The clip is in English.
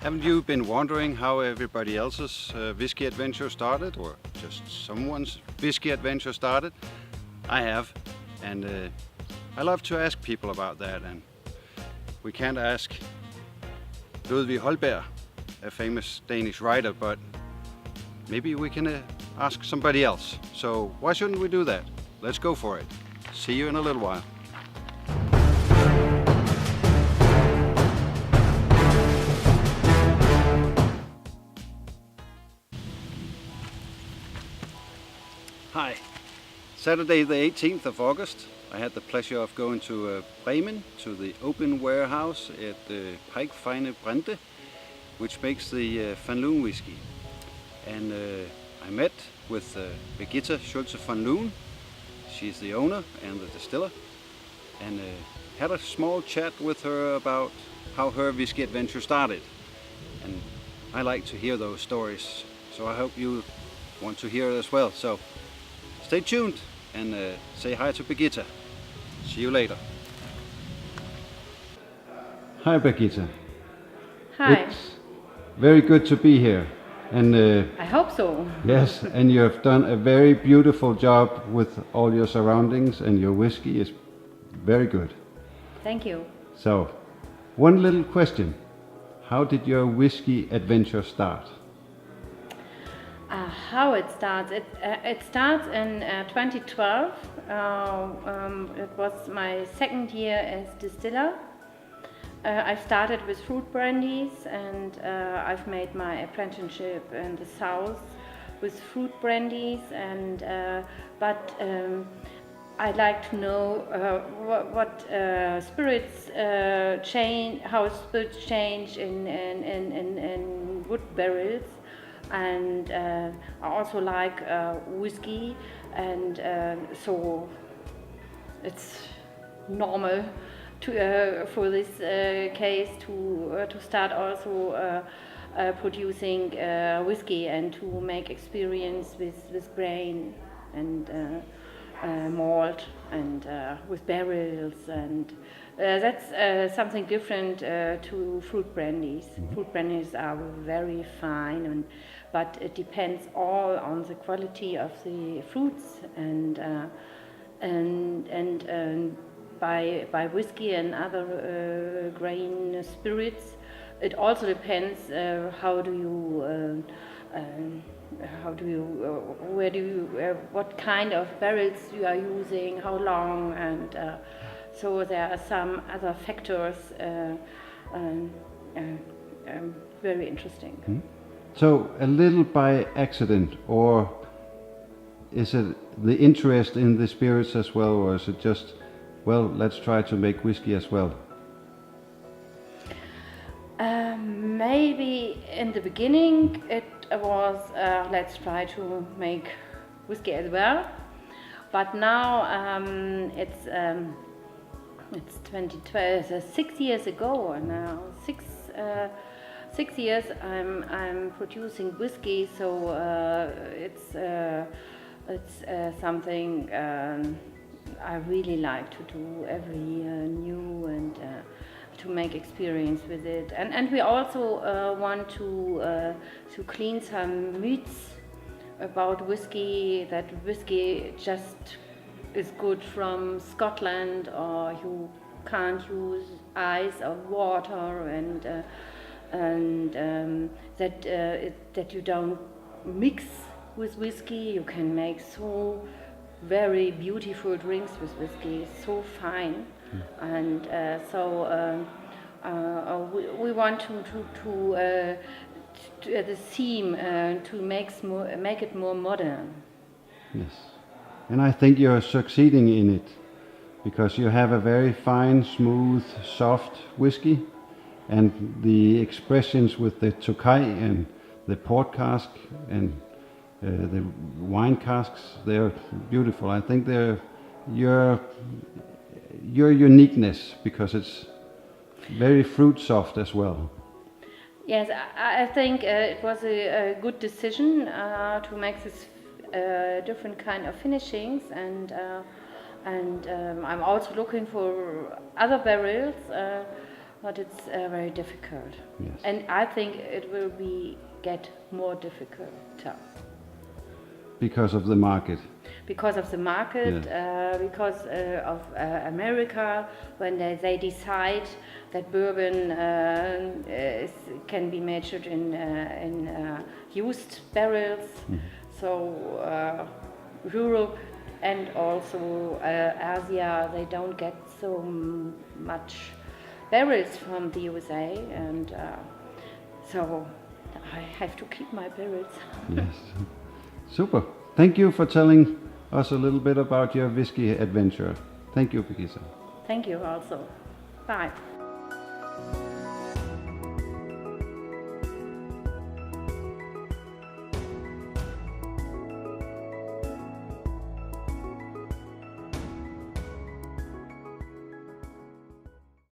Haven't you been wondering how everybody else's Whisky Adventure started, or just someone's Whisky Adventure started? I have, and I love to ask people about that, and we can't ask Ludvig Holberg, a famous Danish writer, but maybe we can ask somebody else. So why shouldn't we do that? Let's go for it. See you in a little while. Hi. Saturday the 18th of August, I had the pleasure of going to Bremen, to the open warehouse at Piekfeine Brände, which makes the Van Loon whiskey. And I met with Birgitta Schulze van Loon. She's the owner and the distiller, and had a small chat with her about how her Whisky Adventure started. And I like to hear those stories, so I hope you want to hear it as well. So stay tuned and say hi to Birgitta. See you later. Hi Birgitta. Hi. It's very good to be here. And I hope so. yes, and you have done a very beautiful job with all your surroundings, and your whiskey is very good. Thank you. So, one little question. How did your whiskey adventure start? How it starts? It starts in 2012. It was my second year as distiller. I started with fruit brandies, and I've made my apprenticeship in the south with fruit brandies. And but I'd like to know what spirits change, how spirits change in wood barrels. And I also like whiskey, and so it's normal to for this case to start also producing whiskey and to make experience with grain and malt and with barrels, and that's something different to fruit brandies. Mm-hmm. Fruit brandies are very fine, but it depends all on the quality of the fruits, and by whiskey and other grain spirits, it also depends what kind of barrels you are using, how long, and so there are some other factors very interesting. Mm-hmm. So a little by accident, or is it the interest in the spirits as well, or is it just, well, let's try to make whiskey as well? Maybe in the beginning it was let's try to make whiskey as well, but now it's 2012, 6 years ago now. 6 years I'm producing whiskey, so it's something I really like to do every year new, and to make experience with it. And we also want to clean some myths about whiskey, that whiskey just is good from Scotland, or you can't use ice or water, and that you don't mix with whiskey. You can make so very beautiful drinks with whiskey, so fine. And so we want to the theme to make it more modern. Yes, and I think you're succeeding in it, because you have a very fine, smooth, soft whiskey, and the expressions with the Tokai and the port cask and the wine casks, they're beautiful. I think they're your uniqueness, because it's very fruit soft as well. Yes, I think it was a good decision to make this different kind of finishings, and I'm also looking for other barrels but it's very difficult. Yes. And I think it will get more difficult Because of the market. because of the market, because of America, when they decide that bourbon can be measured in used barrels. So Europe and also Asia, they don't get so much barrels from the USA, and so I have to keep my barrels. Yes. Super. Thank you for telling us a little bit about your Whisky Adventure. Thank you, Birgitta. Thank you also. Bye.